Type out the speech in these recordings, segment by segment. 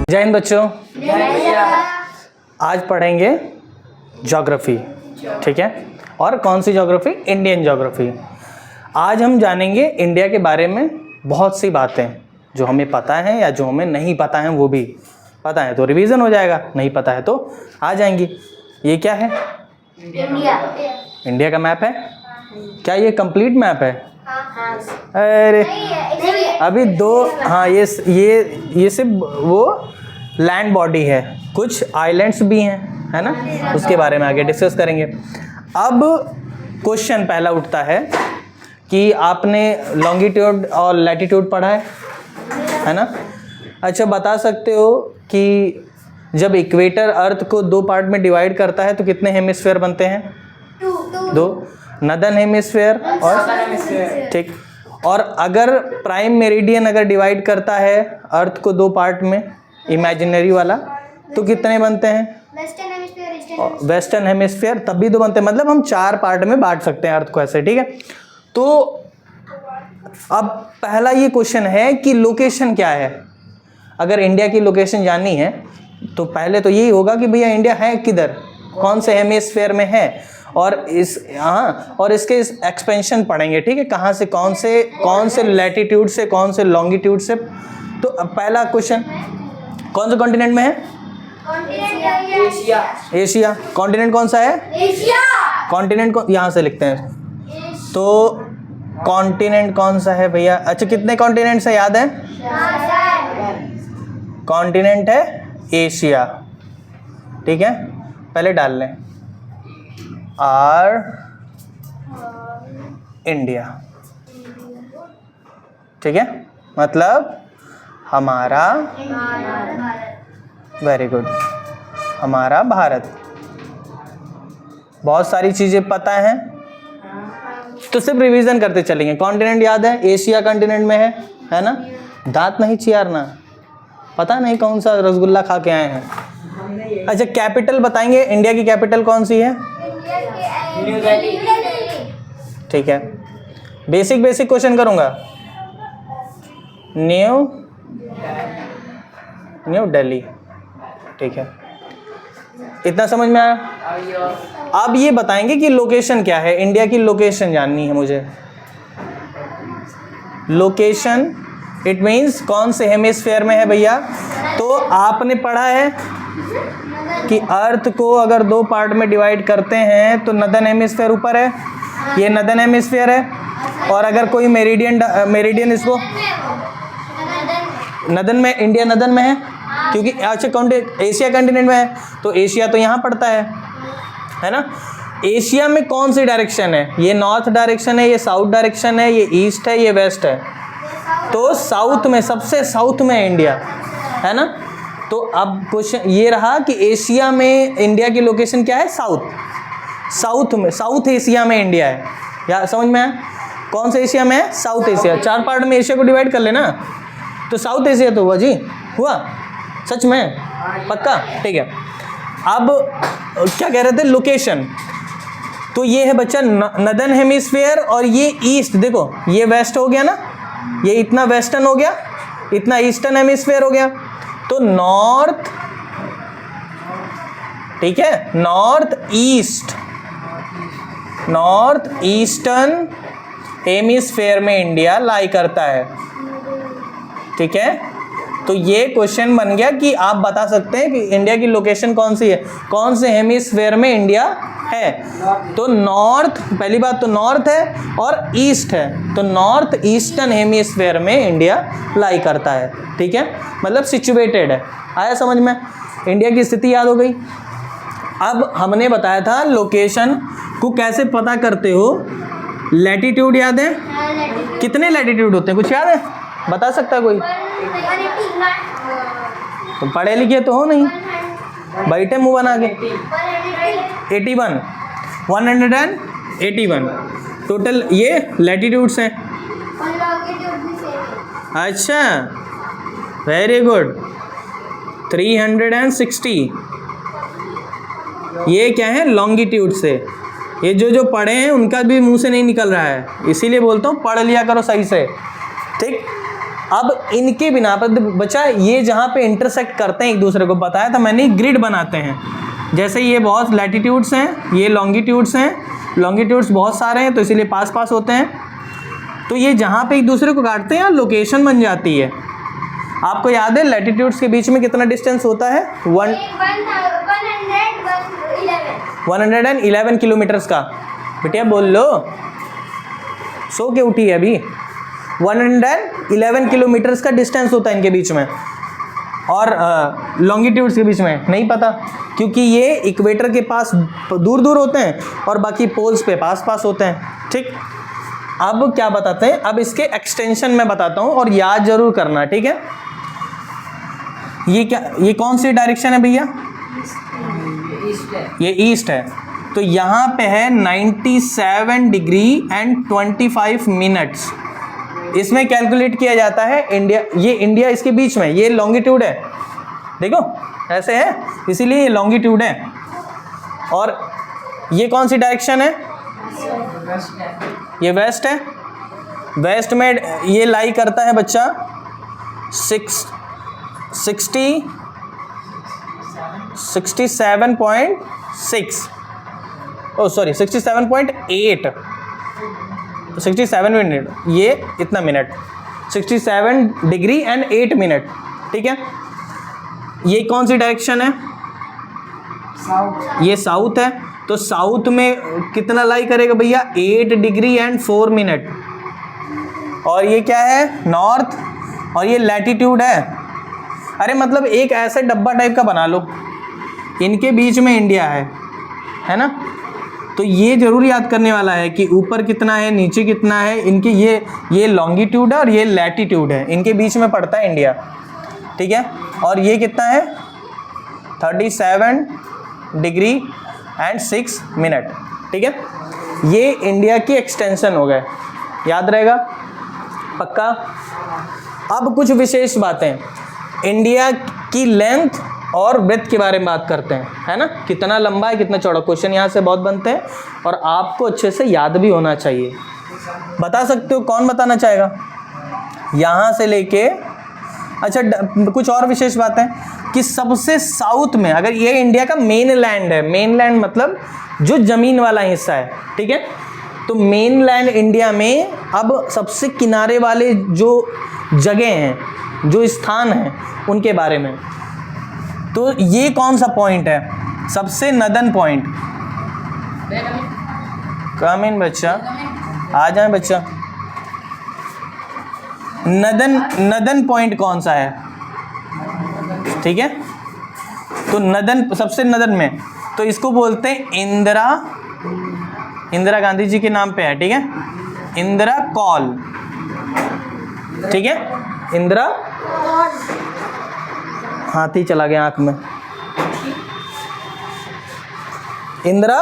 जय हिंद बच्चों। आज पढ़ेंगे ज्योग्राफी, ठीक है। और कौन सी ज्योग्राफी? Indian geography. आज हम जानेंगे इंडिया के बारे में बहुत सी बातें जो हमें पता है या जो हमें नहीं पता है, वो भी पता है तो रिवीजन हो जाएगा, नहीं पता है तो आ जाएंगी। ये क्या है? इंडिया का मैप है। क्या ये कंप्लीट मैप है? अरे अभी दो, हाँ ये सिर्फ वो लैंड बॉडी है, कुछ आइलैंड्स भी हैं, है ना, उसके बारे में आगे डिस्कस करेंगे। अब क्वेश्चन पहला उठता है कि आपने लॉन्गिट्यूड और लैटिट्यूड पढ़ा है ना। अच्छा, बता सकते हो कि जब इक्वेटर अर्थ को दो पार्ट में डिवाइड करता है तो कितने हेमिस्फीयर बनते हैं? दो, नदर्न हेमिस्फीयर और ठीक। और अगर प्राइम मेरिडियन अगर डिवाइड करता है अर्थ को दो पार्ट में, इमेजिनरी वाला, तो कितने बनते हैं? वेस्टर्न हेमिस्फीयर तब भी दो बनते हैं। मतलब हम चार पार्ट में बांट सकते हैं अर्थ को, ऐसे, ठीक है। तो अब पहला ये क्वेश्चन है कि लोकेशन क्या है। अगर इंडिया की लोकेशन जाननी है तो पहले तो यही होगा कि भैया इंडिया है किधर, कौन से हेमिस्फीयर में है, और इसके एक्सपेंशन पढ़ेंगे, ठीक है, कहाँ से कौन से लैटिट्यूड से, कौन से लॉन्गिट्यूड से। तो अब पहला क्वेश्चन, कौन से कॉन्टिनेंट में है? एशिया। कॉन्टिनेंट कौन सा है? एशिया। कॉन्टिनेंट को यहाँ से लिखते हैं, तो कॉन्टिनेंट कौन सा है भैया? अच्छा, कितने कॉन्टिनेंट्स है याद है? कॉन्टिनेंट है एशिया, ठीक है। पहले डाल लें आर इंडिया, ठीक है, मतलब हमारा, वेरी गुड, हमारा भारत। बहुत सारी चीजें पता हैं तो सिर्फ रिवीजन करते चलेंगे। कॉन्टिनेंट याद है, एशिया कॉन्टिनेंट में है ना। दांत नहीं चियारना, पता नहीं कौन सा रसगुल्ला खा के आए हैं। अच्छा, कैपिटल बताएंगे, इंडिया की कैपिटल कौन सी है? न्यू दिल्ली, ठीक है। बेसिक क्वेश्चन करूंगा, न्यू दिल्ली, ठीक है। इतना समझ में आया? अब ये बताएंगे कि लोकेशन क्या है। इंडिया की लोकेशन जाननी है मुझे। लोकेशन इट मीन्स कौन से हेमिस्फीयर में है भैया। तो आपने पढ़ा है कि अर्थ को अगर दो पार्ट में डिवाइड करते हैं तो नदर्न हेमिस्फीयर ऊपर है, ये नदर्न हेमिस्फीयर है। और अगर कोई मेरिडियन इसको नदर्न में, इंडिया नदर्न में है क्योंकि अच्छा एशिया कॉन्टिनेंट में है, तो एशिया तो यहाँ पड़ता है ना। एशिया में कौन सी डायरेक्शन है? ये नॉर्थ डायरेक्शन है, ये साउथ डायरेक्शन है, ये ईस्ट है, ये वेस्ट है। तो साउथ में, सबसे साउथ में है इंडिया, है ना। तो अब क्वेश्चन ये रहा कि एशिया में इंडिया की लोकेशन क्या है? साउथ में, साउथ एशिया में इंडिया है। या समझ में आया? कौन से एशिया में है? South Asia. चार पार्ट में एशिया को डिवाइड कर लेना, तो साउथ एशिया तो हुआ जी, हुआ, सच में, पक्का, ठीक है। अब क्या कह रहे थे? लोकेशन। तो ये है बच्चा नदर्न हेमिस्फीयर और ये ईस्ट। देखो ये वेस्ट हो गया ना, ये इतना वेस्टर्न हो गया, इतना ईस्टर्न हेमिस्फीयर हो गया। तो नॉर्थ, ठीक है, नॉर्थ ईस्टर्न हेमिस्फीयर में इंडिया लाई करता है, ठीक है। तो ये क्वेश्चन बन गया कि आप बता सकते हैं कि इंडिया की लोकेशन कौन सी है, कौन से हेमिस्फीयर में इंडिया है। तो नॉर्थ, पहली बात तो नॉर्थ है और ईस्ट है, तो नॉर्थ ईस्टर्न हेमिस्फीयर में इंडिया लाई करता है, ठीक है, मतलब सिचुएटेड है। आया समझ में? इंडिया की स्थिति याद हो गई। अब हमने बताया था लोकेशन को कैसे पता करते हो। लैटिट्यूड याद है? कितने लैटिट्यूड होते हैं, कुछ याद है? बता सकता है कोई? तुम पढ़े लिखे तो हो नहीं, बैठे मुंह बना के। 81, 181 टोटल ये लैटिट्यूड्स हैं। अच्छा, वेरी गुड। 360 ये क्या है? लॉन्गिट्यूड से। ये जो पढ़े हैं उनका भी मुंह से नहीं निकल रहा है, इसीलिए बोलता हूँ पढ़ लिया करो सही से, ठीक। अब इनके बिना पर बच्चा ये जहाँ पे इंटरसेक्ट करते हैं एक दूसरे को, बताया था मैंने, ग्रिड बनाते हैं। जैसे ये बहुत लैटिट्यूड्स हैं, ये लॉन्गिट्यूड्स हैं, लॉन्गिट्यूड्स बहुत सारे हैं तो इसीलिए पास पास होते हैं। तो ये जहाँ पे एक दूसरे को काटते हैं लोकेशन बन जाती है। आपको याद है लैटिट्यूड्स के बीच में कितना डिस्टेंस होता है? 111 किलोमीटर्स का। बेटिया बोल लो, सो के उठी है अभी। 111 किलोमीटर्स का डिस्टेंस होता है इनके बीच में, और लॉन्गिट्यूड्स के बीच में नहीं पता, क्योंकि ये इक्वेटर के पास दूर दूर होते हैं और बाकी पोल्स पे पास पास होते हैं। ठीक, अब क्या बताते हैं, अब इसके एक्सटेंशन में बताता हूँ और याद जरूर करना, ठीक है। ये क्या, ये कौन सी डायरेक्शन है भैया? ये ईस्ट है। तो यहाँ पे है 97 डिग्री एंड 25 मिनट्स। इसमें कैलकुलेट किया जाता है इंडिया, ये इंडिया इसके बीच में, ये लॉन्गिट्यूड है, देखो ऐसे है, इसीलिए ये लॉन्गिट्यूड है। और ये कौन सी डायरेक्शन है? ये वेस्ट है। वेस्ट में ये लाई करता है बच्चा 67.6, ओ सॉरी 67.8, 67 मिनट, ये इतना मिनट, 67 डिग्री एंड 8 मिनट, ठीक है। ये कौन सी डायरेक्शन है? ये साउथ है। तो साउथ में कितना लाई करेगा भैया? 8 डिग्री एंड 4 मिनट। और ये क्या है? नॉर्थ। और ये लैटिट्यूड है। अरे मतलब एक ऐसे डब्बा टाइप का बना लो, इनके बीच में इंडिया है ना। तो ये जरूर याद करने वाला है कि ऊपर कितना है, नीचे कितना है, इनके ये लॉन्गिट्यूड है और ये लैटिट्यूड है, इनके बीच में पड़ता है इंडिया, ठीक है। और ये कितना है? 37 डिग्री एंड 6 मिनट, ठीक है। ये इंडिया की एक्सटेंशन हो गए, याद रहेगा पक्का। अब कुछ विशेष बातें, इंडिया की लेंथ और ब्रेथ के बारे में बात करते हैं, है ना, कितना लंबा है कितना चौड़ा। क्वेश्चन यहाँ से बहुत बनते हैं और आपको अच्छे से याद भी होना चाहिए। बता सकते हो कौन बताना चाहेगा? यहाँ से लेके, अच्छा कुछ और विशेष बातें कि सबसे साउथ में, अगर ये इंडिया का मेन लैंड है, मेन लैंड मतलब जो ज़मीन वाला हिस्सा है, ठीक है। तो मेन लैंड इंडिया में अब सबसे किनारे वाले जो जगह हैं, जो स्थान हैं, उनके बारे में। तो ये कौन सा पॉइंट है? सबसे नदन पॉइंट। कम इन बच्चा, आ जाए बच्चा। नदन पॉइंट कौन सा है? ठीक है, तो नदन, सबसे नदन में, तो इसको बोलते हैं इंदिरा गांधी जी के नाम पे है, ठीक है, इंदिरा कॉल, ठीक है, इंदिरा। हाथी चला गया आंख में। इंदिरा,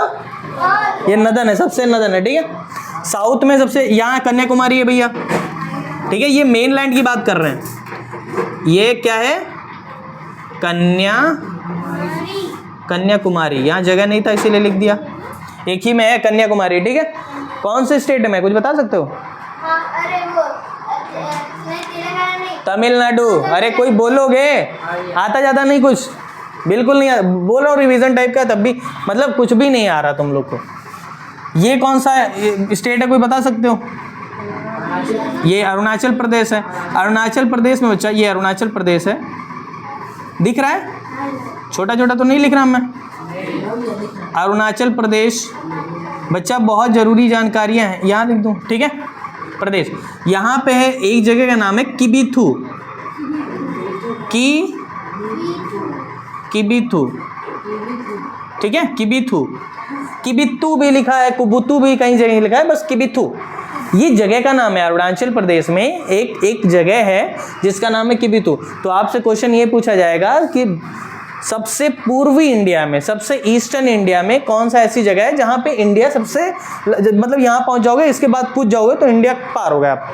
ये नदन है, सबसे नदन है, ठीक है। साउथ में सबसे, यहाँ कन्याकुमारी है भैया, ठीक है। ये मेन लैंड की बात कर रहे हैं। ये क्या है? कन्याकुमारी। यहाँ जगह नहीं था इसीलिए लिख दिया, एक ही में है कन्याकुमारी, ठीक है। कौन से स्टेट में, कुछ बता सकते हो? तमिलनाडु। अरे कोई बोलोगे, आता जाता नहीं कुछ, बिल्कुल नहीं बोलो, रिवीजन टाइप का, तब भी मतलब कुछ भी नहीं आ रहा तुम लोग को। ये कौन सा स्टेट है, कोई बता सकते हो? ये अरुणाचल प्रदेश है। अरुणाचल प्रदेश में बच्चा, ये अरुणाचल प्रदेश है, दिख रहा है? छोटा छोटा तो नहीं लिख रहा मैं। अरुणाचल प्रदेश बच्चा, बहुत ज़रूरी जानकारियाँ हैं, यहाँ लिख दूँ, ठीक है। प्रदेश, यहाँ पे है एक जगह का नाम है किबिथु, किबिथु, ठीक है, किबिथु भी लिखा है, कुबुतु भी कहीं जगह लिखा है, बस किबिथु ये जगह का नाम है। अरुणाचल प्रदेश में एक जगह है जिसका नाम है किबिथु। तो आपसे क्वेश्चन ये पूछा जाएगा कि सबसे पूर्वी इंडिया में, सबसे ईस्टर्न इंडिया में कौन सा ऐसी जगह है जहाँ पे इंडिया सबसे, मतलब यहाँ पहुँच जाओगे, इसके बाद पूछ जाओगे तो इंडिया पार हो गया आप।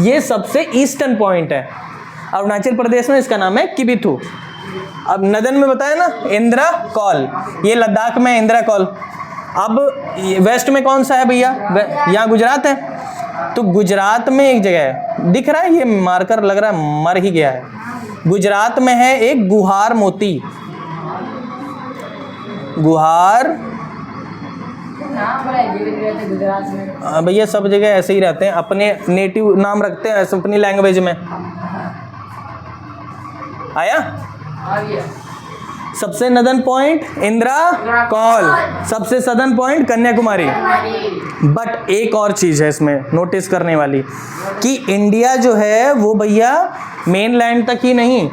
ये सबसे ईस्टर्न पॉइंट है अरुणाचल प्रदेश में, इसका नाम है किबिथु। अब नदन में बताया ना इंदिरा कॉल, ये लद्दाख में इंदिरा कॉल। अब वेस्ट में कौन सा है भैया? यहाँ गुजरात है। तो गुजरात में एक जगह है, दिख रहा है ये मार्कर, लग रहा है मर ही गया है। गुजरात में है एक गुहार मोती, गुहार, भैया सब जगह ऐसे ही रहते हैं, अपने नेटिव नाम रखते हैं ऐसे अपनी लैंग्वेज में। आया? सबसे नदन पॉइंट इंदिरा कॉल, सबसे सदर्न पॉइंट कन्याकुमारी। बट एक और चीज है इसमें नोटिस करने वाली कि इंडिया जो है वो भैया मेन लैंड तक ही नहीं,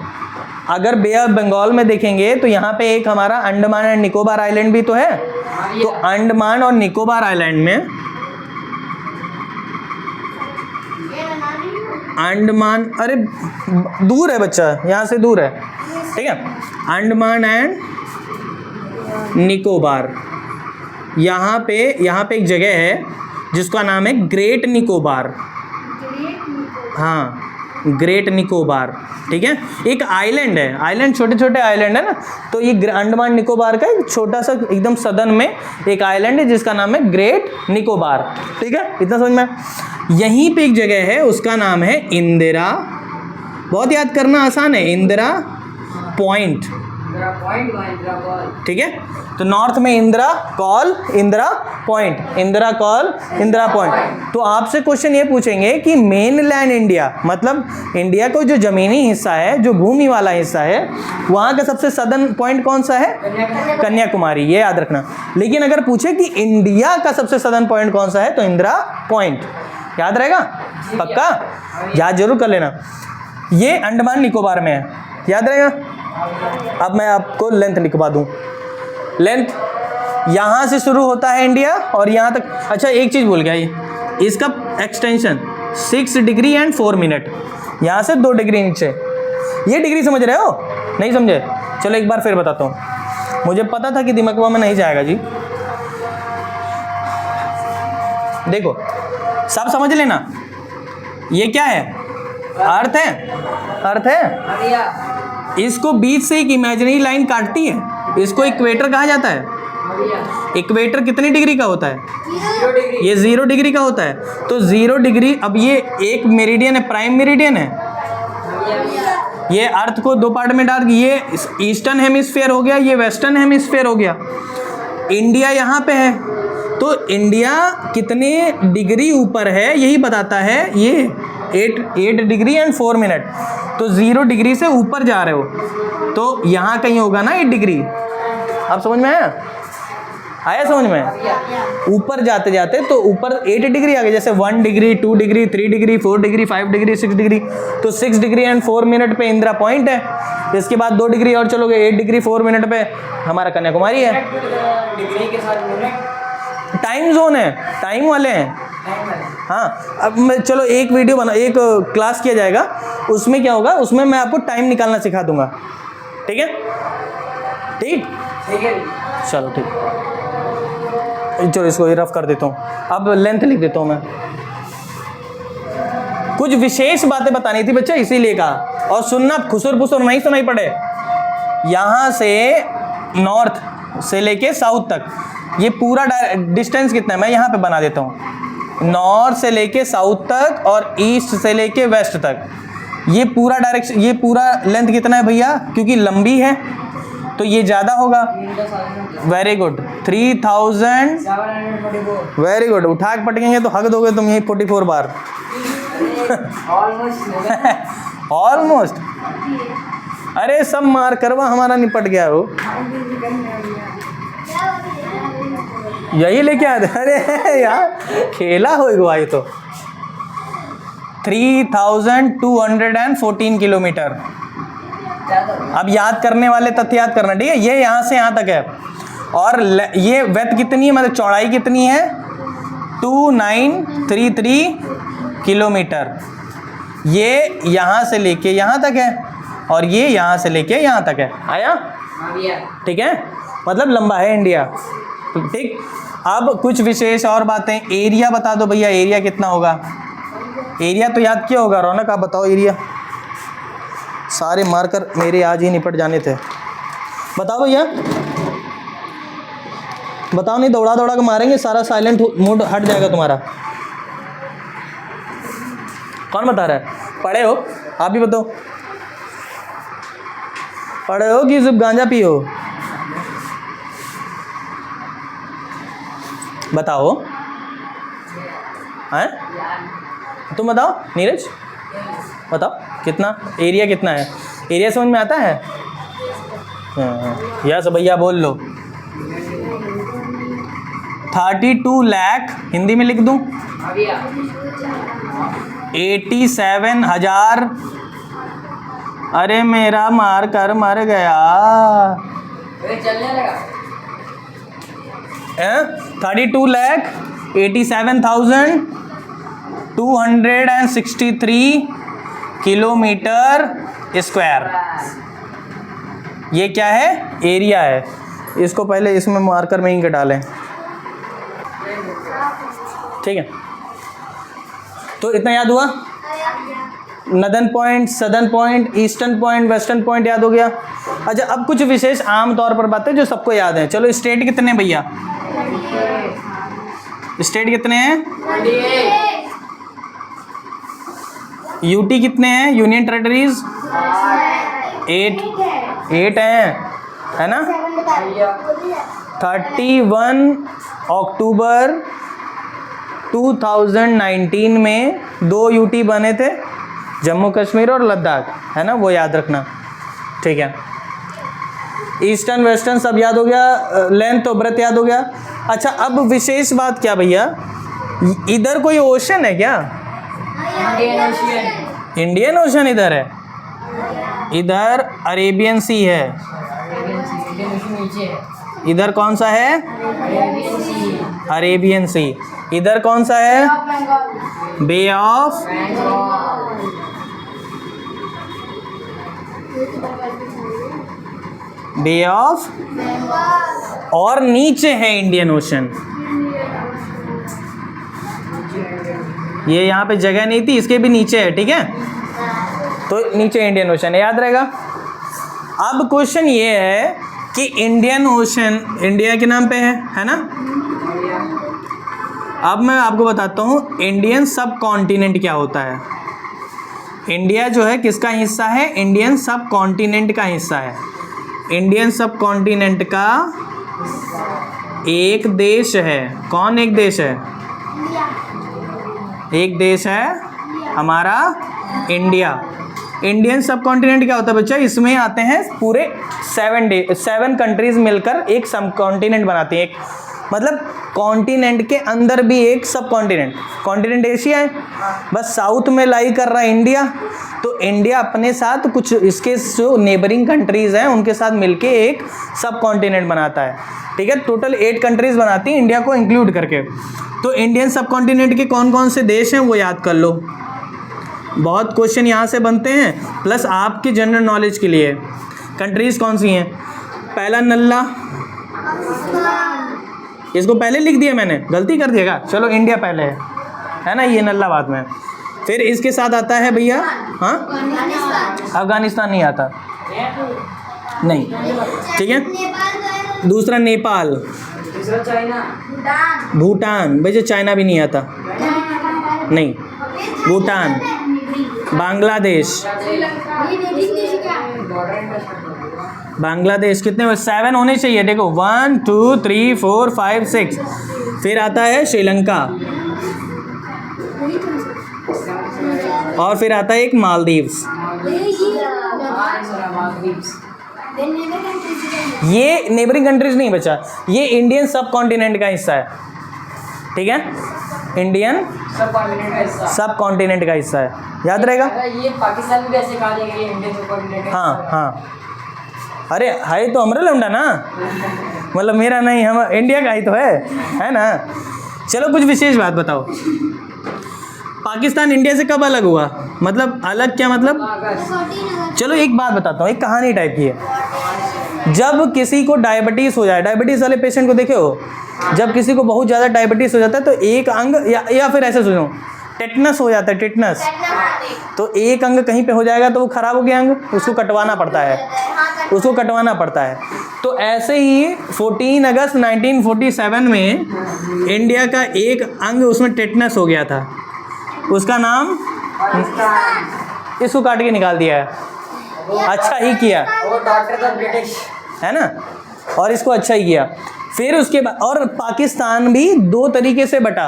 अगर बे ऑफ बंगाल में देखेंगे तो यहाँ पे एक हमारा अंडमान एंड निकोबार आइलैंड भी तो है। तो अंडमान और निकोबार आइलैंड में, अंडमान, अरे दूर है बच्चा, यहाँ से दूर है, ठीक है। अंडमान एंड निकोबार, यहाँ पे एक जगह है जिसका नाम है ग्रेट निकोबार। हाँ, ग्रेट निकोबार, ठीक है। एक आइलैंड है, आइलैंड छोटे छोटे आइलैंड है ना, तो ये अंडमान निकोबार का एक छोटा सा एकदम सदर्न में एक आइलैंड है जिसका नाम है ग्रेट निकोबार, ठीक है। इतना समझ में। यहीं पे एक जगह है उसका नाम है इंदिरा, बहुत याद करना आसान है, इंदिरा पॉइंट, ठीक है। तो नॉर्थ में Indira call, Indira point, Indira call, Indira point. तो आपसे क्वेश्चन ये पूछेंगे कि मेन लैंड इंडिया, मतलब इंडिया को जो जमीनी हिस्सा है, जो भूमि वाला हिस्सा है, वहाँ का सबसे सदर्न पॉइंट कौन सा है? कन्याकुमारी, ये याद रखना। लेकिन अगर पूछे कि इंडिया का सबसे सदर्न पॉइंट कौन सा है, तो इंदिरा पॉइंट, याद रहेगा? पक्का याद जरूर कर लेना। ये अंडमान निकोबार में है, याद रहेगा। अब मैं आपको लेंथ लिखवा दूं, लेंथ यहाँ से शुरू होता है इंडिया और यहाँ तक। अच्छा एक चीज़ भूल गया, ये इसका एक्सटेंशन 6 डिग्री एंड 4 मिनट, यहाँ से 2 डिग्री नीचे। ये डिग्री समझ रहे हो? नहीं समझे? चलो एक बार फिर बताता हूँ, मुझे पता था कि दिमाग में नहीं जाएगा जी। देखो सब समझ लेना, ये क्या है? अर्थ है, अर्थ है। इसको बीच से एक इमेजिनरी लाइन काटती है, इसको इक्वेटर कहा जाता है। इक्वेटर कितनी डिग्री का होता है? 0 डिग्री। ये 0 डिग्री का होता है। तो 0 डिग्री, अब ये एक मेरिडियन है, प्राइम मेरिडियन है। ये अर्थ को 2 पार्ट में डाल, ये ईस्टर्न हेमिस्फीयर हो गया, ये वेस्टर्न हेमिस्फीयर हो गया। इंडिया यहाँ पे है, तो इंडिया कितने डिग्री ऊपर है यही बताता है ये 8 डिग्री एंड 4 मिनट। तो 0 डिग्री से ऊपर जा रहे हो तो यहाँ कहीं होगा ना 8 डिग्री। आप समझ में आया? आया समझ में? ऊपर जाते जाते तो ऊपर 8 डिग्री आ गई, जैसे 1 degree, 2 degree, 3 degree, 4 degree, 5 degree, 6 degree. तो 6 डिग्री एंड 4 मिनट पे इंदिरा पॉइंट है। इसके बाद 2 डिग्री और चलोगे, 8 डिग्री 4 मिनट पे हमारा कन्याकुमारी है। डिग्री के साथ टाइम जोन है, टाइम वाले हैं। हाँ, अब मैं चलो एक वीडियो बना, एक क्लास किया जाएगा, उसमें क्या होगा, उसमें मैं आपको टाइम निकालना सिखा दूंगा, ठीक है? ठीक है, चलो ठीक। चलो इसको रफ कर देता हूँ, अब लेंथ लिख देता हूँ मैं। कुछ विशेष बातें बतानी थी बच्चा, इसीलिए कहा। और सुनना, खुसुर फुसुर नहीं सुनाई पड़े। यहाँ से नॉर्थ से लेके साउथ तक ये पूरा डिस्टेंस कितना है मैं यहाँ पे बना देता हूँ। नॉर्थ से लेके साउथ तक और ईस्ट से लेके वेस्ट तक ये पूरा डायरेक्शन, ये पूरा लेंथ कितना है भैया? क्योंकि लंबी है तो ये ज़्यादा होगा। Very good, 3000। वेरी गुड, उठा के पटकेंगे तो हक दोगे तुम यही 44 बार। ऑलमोस्ट। अरे सब मार करवा हमारा निपट गया हो, यही लेके आते। अरे यार खेला हो आए तो 3214 किलोमीटर। अब याद करने वाले तथ्य याद करना, ठीक है? ये यहाँ से यहाँ तक है और ये वेथ कितनी है, मतलब चौड़ाई कितनी है? 2933 किलोमीटर। ये यहाँ से लेके यहाँ तक है और ये यहाँ से लेके यहाँ तक है। आया? ठीक है, मतलब लंबा है इंडिया, ठीक। अब कुछ विशेष और बातें। एरिया बता दो भैया, एरिया कितना होगा? एरिया तो याद किया होगा, रौनक आप बताओ एरिया। सारे मार्कर मेरे आज ही निपट जाने थे। बताओ भैया, बताओ, नहीं दौड़ा दौड़ा के मारेंगे, सारा साइलेंट मोड हट जाएगा तुम्हारा। कौन बता रहा है? पढ़े हो? आप भी बताओ, पढ़े हो कि सिर्फ गांजा पियो? बताओ, हैं? तुम बताओ नीरज, बताओ कितना एरिया, कितना है एरिया, समझ में आता है? यस भैया बोल लो। 32 लाख, हिंदी में लिख दूं 87,000। अरे मेरा मार कर मर गया। 32 लाख 87,263 किलोमीटर स्क्वायर, ये क्या है? एरिया है। इसको पहले इसमें मार्कर में ही डालें, ठीक है? तो इतना याद हुआ? Northern point, southern point, eastern point, western point याद हो गया। अच्छा, अब कुछ विशेष आम तौर पर बातें जो सबको याद है। चलो स्टेट कितने भैया? स्टेट कितने हैं? यूटी कितने हैं? यूनियन टेरिटरीज 8 हैं, है ना? 31 अक्टूबर 2019 में 2 यूटी बने थे, जम्मू कश्मीर और लद्दाख, है ना? वो याद रखना, ठीक है? ईस्टर्न वेस्टर्न सब याद हो गया, लेंथ और ब्रेथ याद हो गया। अच्छा, अब विशेष बात क्या भैया, इधर कोई ओशन है क्या? इंडियन ओशन इधर है, इधर अरेबियन सी है। इधर कौन सा है? अरेबियन सी। इधर कौन सा है? बे ऑफ और नीचे है इंडियन ओशन। ये यहाँ पे जगह नहीं थी, इसके भी नीचे है, ठीक है? तो नीचे इंडियन ओशन है, याद रहेगा। अब क्वेश्चन ये है कि इंडियन ओशन इंडिया के नाम पे है ना? अब मैं आपको बताता हूँ इंडियन सब कॉन्टिनेंट क्या होता है। इंडिया जो है किसका हिस्सा है? इंडियन सब कॉन्टिनेंट का हिस्सा है। इंडियन सब कॉन्टिनेंट का एक देश है। कौन एक देश है? एक देश है हमारा इंडिया। इंडियन सब कॉन्टिनेंट क्या होता है बच्चा? इसमें आते हैं पूरे 7 कंट्रीज मिलकर एक सब कॉन्टिनेंट बनाती हैं। एक मतलब कॉन्टिनेंट के अंदर भी एक सब कॉन्टिनेंट। कॉन्टिनेंट एशिया है, बस साउथ में लाई कर रहा है इंडिया। तो इंडिया अपने साथ कुछ इसके जो नेबरिंग कंट्रीज़ हैं उनके साथ मिलके एक सब कॉन्टिनेंट बनाता है, ठीक है? टोटल 8 कंट्रीज़ बनाती हैं इंडिया को इंक्लूड करके। तो इंडियन सब कॉन्टिनेंट के कौन कौन से देश हैं वो याद कर लो। बहुत क्वेश्चन यहाँ से बनते हैं, प्लस आपके जनरल नॉलेज के लिए। कंट्रीज़ कौन सी हैं? पहला नल्ला, इसको पहले लिख दिया मैंने, गलती कर दिएगा। चलो इंडिया पहले है ना, ये नल्ला बाद में। फिर इसके साथ आता है भैया, हाँ, अफगानिस्तान नहीं आता, नहीं, ठीक है। दूसरा नेपाल, भूटान, भैया चाइना भी नहीं आता, नहीं, भूटान, बांग्लादेश, बांग्लादेश कितने हुए? 7 होने चाहिए, देखो 1 2 3 4 5 6। फिर आता है श्रीलंका, और फिर आता है एक मालदीव्स। ये नेबरिंग कंट्रीज नहीं बचा, ये इंडियन सब कॉन्टिनेंट का हिस्सा है, ठीक है? इंडियन सब कॉन्टिनेंट का हिस्सा है, याद रहेगा। ये पाकिस्तान भी ऐसे कहा जाएगा, ये इंडियन सब कॉन्टिनेंट है। हाँ हाँ, अरे है तो हमारा लौंडा ना, मतलब मेरा नहीं, हम इंडिया का ही तो है ना। चलो कुछ विशेष बात बताओ, पाकिस्तान इंडिया से कब अलग हुआ? मतलब अलग क्या मतलब? चलो एक बात बताता हूँ, एक कहानी टाइप की है। जब किसी को डायबिटीज़ हो जाए, डायबिटीज़ वाले पेशेंट को देखे हो, जब किसी को बहुत ज़्यादा डायबिटीज़ हो जाता है तो एक अंग या फिर ऐसे सुनो, टेटनस हो जाता है, टेटनस, तो एक अंग कहीं पे हो जाएगा तो वो खराब हो गया अंग, उसको कटवाना पड़ता है, उसको कटवाना पड़ता है। तो ऐसे ही 14 अगस्त 1947 में इंडिया का एक अंग उसमें टेटनस हो गया था, उसका नाम पाकिस्तान। इसको काट के निकाल दिया है, अच्छा ही किया वो डॉक्टर था ब्रिटिश, है ना, और इसको अच्छा ही किया। फिर उसके बाद और पाकिस्तान भी दो तरीके से बटा,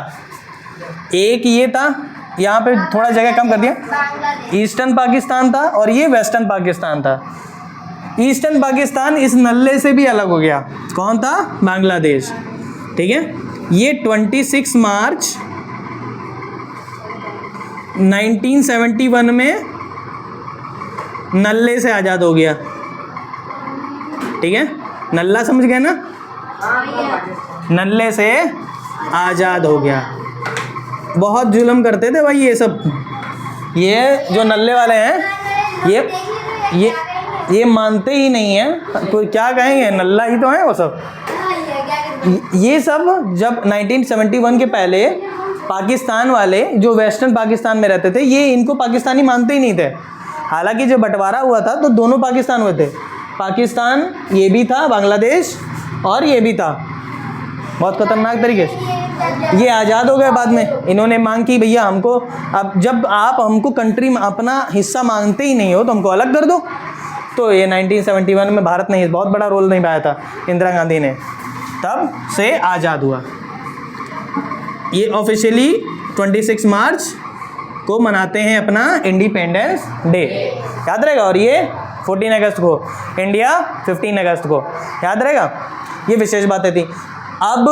एक ये था, यहाँ पे थोड़ा जगह कम कर दिया, ईस्टर्न पाकिस्तान था और ये वेस्टर्न पाकिस्तान था। ईस्टर्न पाकिस्तान इस नल्ले से भी अलग हो गया, कौन था, बांग्लादेश, ठीक है। ये 26 मार्च 1971 में नल्ले से आज़ाद हो गया, ठीक है, नल्ला समझ गए ना, नल्ले से आज़ाद हो गया। बहुत जुल्म करते थे भाई ये सब, ये जो नल्ले वाले हैं ये मानते ही नहीं है, कोई क्या कहेंगे, नल्ला ही तो है वो सब। ये सब जब 1971 के पहले पाकिस्तान वाले जो वेस्टर्न पाकिस्तान में रहते थे, ये इनको पाकिस्तानी मानते ही नहीं थे। हालांकि जब बंटवारा हुआ था तो दोनों पाकिस्तान हुए थे, पाकिस्तान ये भी था बांग्लादेश और ये भी था, बहुत खतरनाक तरीके से। ये आज़ाद हो गए बाद में, इन्होंने मांग की भैया हमको, अब जब आप हमको कंट्री में अपना हिस्सा मांगते ही नहीं हो तो हमको अलग कर दो। तो ये 1971 में भारत ने बहुत बड़ा रोल निभाया था, इंदिरा गांधी ने, तब से आज़ाद हुआ। ये ऑफिशियली 26 मार्च को मनाते हैं अपना इंडिपेंडेंस डे, याद रहेगा। और ये 14 अगस्त को, इंडिया 15 अगस्त को, याद रहेगा। ये विशेष बातें थी। अब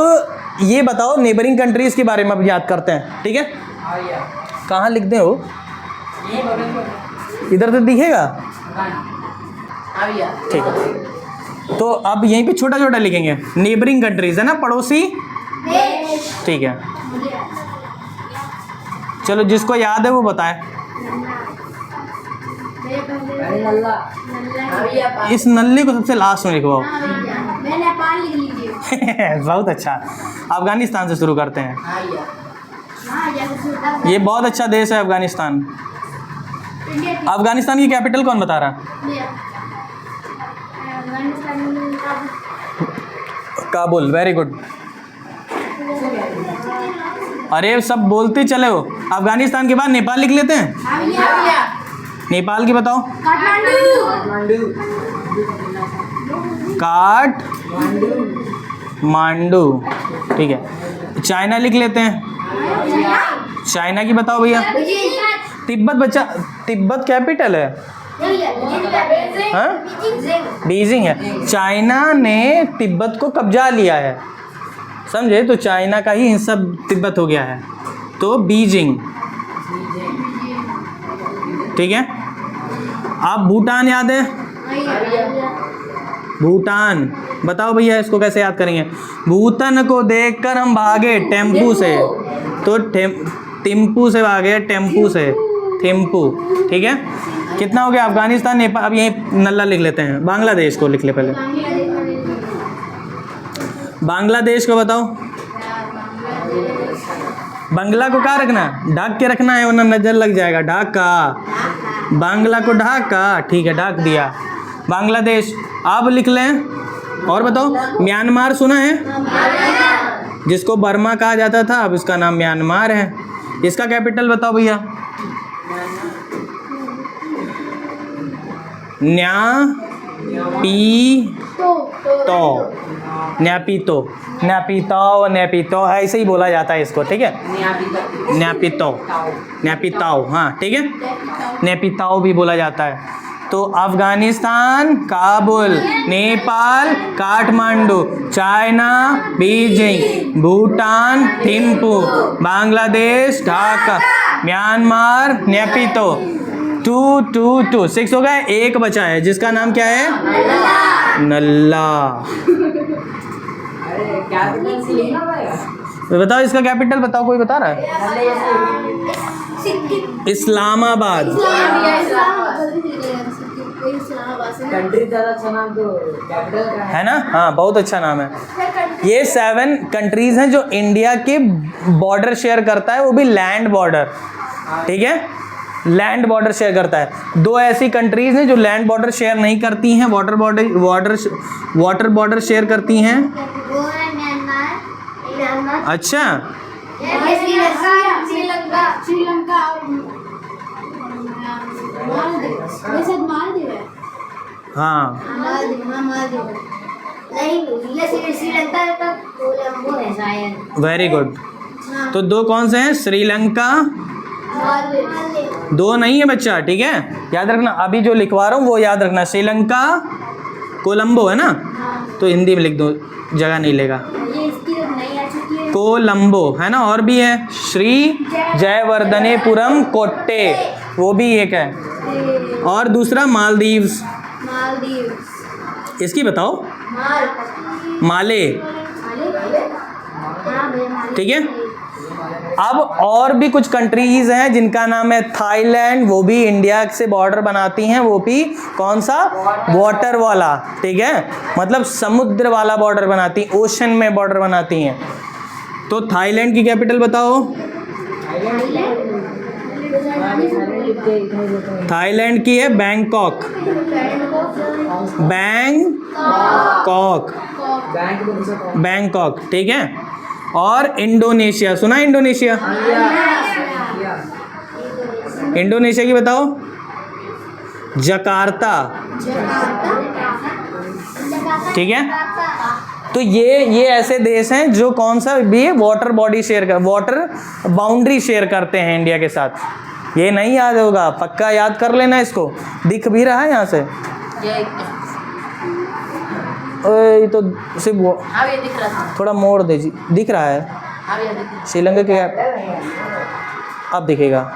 ये बताओ नेबरिंग कंट्रीज़ के बारे में अब याद करते हैं, ठीक है। कहाँ लिख दें हो, इधर तो दिखेगा, ठीक है। तो अब यहीं पे छोटा छोटा लिखेंगे, नेबरिंग कंट्रीज है ना, पड़ोसी, ठीक है। चलो जिसको याद है वो बताए। इस नल्ले को सबसे लास्ट में लिखवाओ। बहुत अच्छा, अफगानिस्तान से शुरू करते हैं। ये बहुत अच्छा देश है अफगानिस्तान। अफगानिस्तान की कैपिटल कौन बता रहा? Kabul, very good. अरे सब बोलते चले हो। अफगानिस्तान के बाद नेपाल लिख लेते हैं। नेपाल की बताओ। काठमांडू, ठीक है। चाइना लिख लेते हैं। चाइना की बताओ भैया। तिब्बत बच्चा, तिब्बत कैपिटल है, हाँ, बीजिंग है। चाइना ने तिब्बत को कब्जा लिया है, समझे, तो चाइना का ही हिस्सा तिब्बत हो गया है, तो बीजिंग, ठीक है। आप भूटान याद है? भूटान बताओ भैया, इसको कैसे याद करेंगे? भूटान को देखकर हम भागे टेम्पू से, तो टिम्पू से भागे, टेम्पू से थिम्पू, ठीक है। कितना हो गया? अफगानिस्तान, नेपाल। अब यहीं नल्ला लिख लेते हैं। बांग्लादेश को लिख ले पहले। बांग्लादेश को बताओ। बांग्ला को क्या रखना है? ढक के रखना है, वरना नजर लग जाएगा। ढाका, बांग्ला को ढाका, ठीक है, ढक दिया। बांग्लादेश। अब लिख लें। और बताओ। म्यांमार सुना है? जिसको बर्मा कहा जाता था, अब इसका नाम म्यांमार है। इसका कैपिटल बताओ भैया। न्यापीतो, न्यापीतो, न्यापीतो है, ऐसे ही बोला जाता है इसको, ठीक है। न्यापीतो, न्यापीताओ, हाँ, ठीक है, न्यापीताओ भी बोला जाता है। तो Afghanistan Kabul, Nepal Kathmandu, China Beijing, Bhutan Thimphu, Bangladesh Dhaka, Myanmar Naypyidaw. 2 6 हो गए। एक बचा है जिसका नाम क्या है? नल्ला। तो बताओ इसका कैपिटल बताओ, कोई बता रहा है? इस्लामाबाद। है ना, हाँ, बहुत अच्छा नाम है। ये 7 कंट्रीज हैं जो इंडिया के बॉर्डर शेयर करता है, वो भी लैंड बॉर्डर, ठीक है, लैंड बॉर्डर शेयर करता है। 2 ऐसी कंट्रीज हैं जो लैंड बॉर्डर शेयर नहीं करती हैं, वाटर बॉर्डर शेयर करती हैं। अच्छा, हाँ नहीं, ये श्रीलंका का कोलंबो है शायद। Very good. तो दो कौन से हैं? श्रीलंका, दो नहीं है बच्चा, ठीक है, याद रखना। अभी जो लिखवा रहा हूँ वो याद रखना। श्रीलंका, कोलंबो है ना, तो हिंदी में लिख दो, जगह नहीं लेगा। ये इसकी तो नहीं आ चुकी है। कोलंबो है ना, और भी है श्री जयवर्धनेपुरम कोट्टे, वो भी एक है। और दूसरा मालदीव्स, मालदीव, इसकी बताओ। माले, ठीक है। अब और भी कुछ कंट्रीज हैं जिनका नाम है थाईलैंड, वो भी इंडिया से बॉर्डर बनाती हैं, वो भी कौन सा? वाटर वाला, ठीक है, मतलब समुद्र वाला बॉर्डर बनाती, ओशन में बॉर्डर बनाती हैं। तो थाईलैंड की कैपिटल बताओ। थाईलैंड की है बैंकॉक, बैंकॉक, बैंकॉक, ठीक है। और इंडोनेशिया, सुना इंडोनेशिया? इंडोनेशिया की बताओ। जकार्ता, ठीक है। तो ये ऐसे देश हैं जो कौन सा भी वाटर बॉडी शेयर कर, वाटर बाउंड्री शेयर करते हैं इंडिया के साथ। ये नहीं याद होगा, पक्का याद कर लेना इसको। दिख भी रहा है यहाँ से? ये तो सिर्फ वो ये दिख रहा था। थोड़ा मोड़ दीजिए, दिख रहा है? ये दिख रहा श्रीलंका के अब दिखेगा।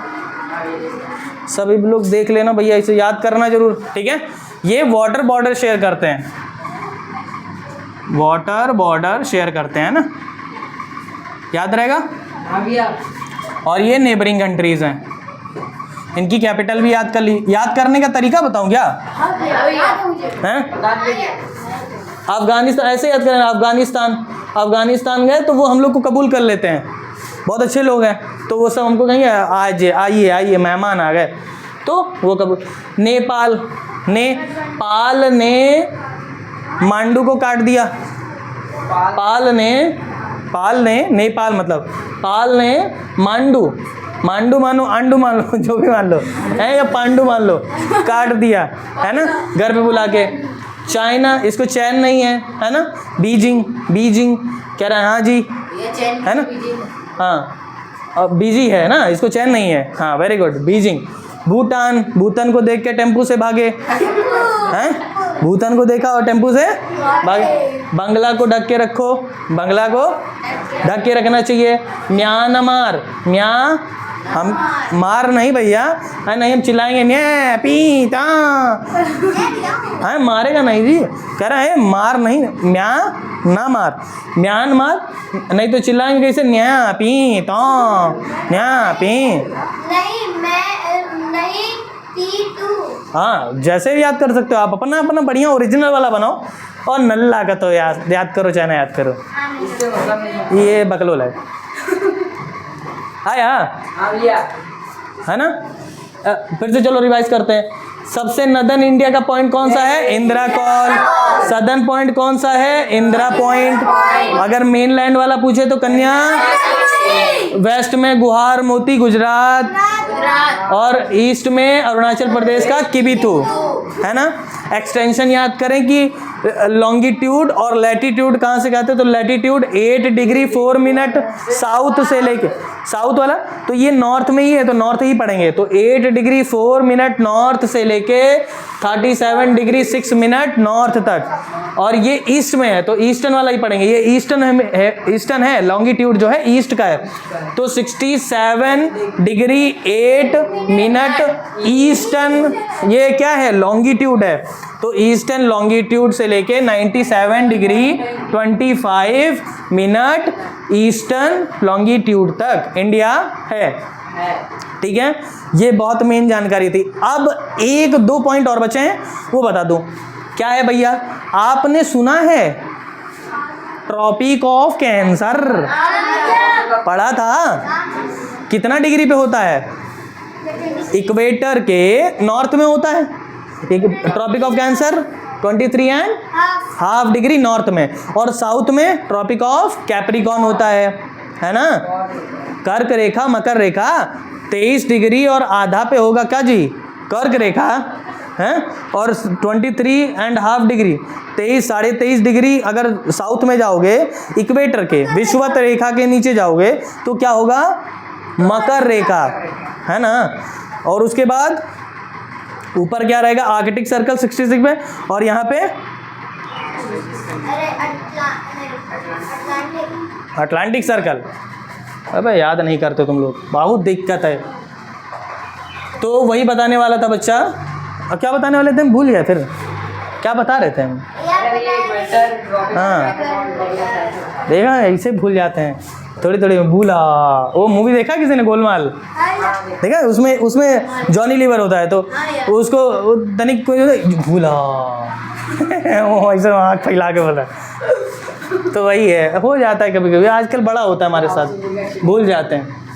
सभी लोग देख लेना भैया, इसे याद करना जरूर, ठीक है। ये वाटर बॉर्डर शेयर करते हैं, वाटर बॉर्डर शेयर करते हैं ना, याद रहेगा। भैया। और ये नेबरिंग कंट्रीज हैं, इनकी कैपिटल भी याद कर ली। याद करने का तरीका बताऊं क्या? हैं? अफगानिस्तान, ऐसे याद करें। अफगानिस्तान गए तो वो हम लोग को कबूल कर लेते हैं, बहुत अच्छे लोग हैं, तो वो सब हमको कहेंगे आज आइए आइए, मेहमान आ गए, तो वो कबूल। नेपाल ने मांडू को काट दिया। पाल ने नेपाल मतलब पाल ने मांडू मानो, आंडू मान लो, जो भी मान लो है, या पांडू मान लो, काट दिया, है ना, घर पे बुला के। चाइना, इसको चैन नहीं है ना, बीजिंग कह रहा है, हाँ जी, ये चैन है ना, हाँ बीजी है ना, इसको चैन नहीं है, हाँ वेरी गुड, बीजिंग। भूटान को देख के टेम्पू से भागे, हैं? भूटान को देखा और टेम्पू से भागे। बंगला को ढक के रखो, बंगला को ढक के रखना चाहिए। म्यांमार, हम मार नहीं भैया, है नहीं, हम चिल्लाएंगे न्या पीता, है मारेगा नहीं जी, कह रहा है मार नहीं, ना मार, म्यांमार, नहीं तो चिल्लाएंगे कैसे, न्या पी तो, न्या पी, नहीं पी टू। हाँ जैसे भी याद कर सकते हो आप, अपना बढ़िया ओरिजिनल वाला बनाओ। और नल्ला का तो याद करो, चाहे ना याद करो, ये बकलोल है। आया है ना। फिर से चलो रिवाइज करते हैं। सबसे नदर्न इंडिया का पॉइंट कौन सा है? इंदिरा कॉल। सदर्न पॉइंट कौन सा है? इंदिरा पॉइंट। अगर मेन लैंड वाला पूछे तो कन्या। वेस्ट में गुहार मोती गुजरात, और ईस्ट में अरुणाचल प्रदेश का किबिथु, है ना। एक्सटेंशन याद करें कि लॉन्गिट्यूड और लैटिट्यूड कहाँ से कहते हैं, तो लैटिट्यूड 8 डिग्री 4 मिनट साउथ से लेके, साउथ वाला तो ये नॉर्थ में ही है, तो नॉर्थ ही पढ़ेंगे, तो 8 डिग्री 4 मिनट नॉर्थ से लेके 37 डिग्री 6 मिनट नॉर्थ तक। और ये ईस्ट में है तो ईस्टर्न वाला ही पढ़ेंगे, ये ईस्टर्न है, लॉन्गिट्यूड जो है ईस्ट का है, तो 67 डिग्री 8 मिनट ईस्टर्न, ये क्या है? लॉन्गिट्यूड है, तो ईस्टर्न लॉन्गिट्यूड से लेके 97 डिग्री 25 मिनट ईस्टर्न लॉन्गिट्यूड तक इंडिया है, ठीक है। ये बहुत मेन जानकारी थी। अब 1-2 पॉइंट और बचे हैं, वो बता दूं। क्या है भैया? आपने सुना है ट्रॉपिक ऑफ कैंसर? पढ़ा था? कितना डिग्री पे होता है? इक्वेटर के नॉर्थ में होता है tropic of cancer, 23.5 degree north में, और साउथ में ट्रॉपिक ऑफ कैप्रिकॉर्न होता है ना। कर्क रेखा, मकर रेखा 23 डिग्री और आधा पे होगा क्या जी? कर्क रेखा हैं, और 23.5 डिग्री 23 साढ़े 23 डिग्री अगर साउथ में जाओगे इक्वेटर के विषुवत रेखा के नीचे जाओगे तो क्या होगा, मकर रेखा, है ना। और उसके बाद ऊपर क्या रहेगा, आर्कटिक सर्कल 66 में, और यहाँ पे अटलांटिक सर्कल। अबे याद नहीं करते तुम लोग, बहुत दिक्कत है। तो वही बताने वाला था बच्चा, अब क्या बताने वाले थे हम भूल गए, फिर क्या बता रहे थे हम। हाँ देखा, ऐसे भूल जाते हैं थोड़ी थोड़ी भूला। वो मूवी देखा किसी ने, गोलमाल देखा, उसमें जॉनी लीवर होता है तो उसको तनिक कोई भूला वो ऐसे आँख फैला के बोला। तो वही है, हो जाता है कभी कभी, आजकल बड़ा होता है हमारे साथ, भूल जाते हैं।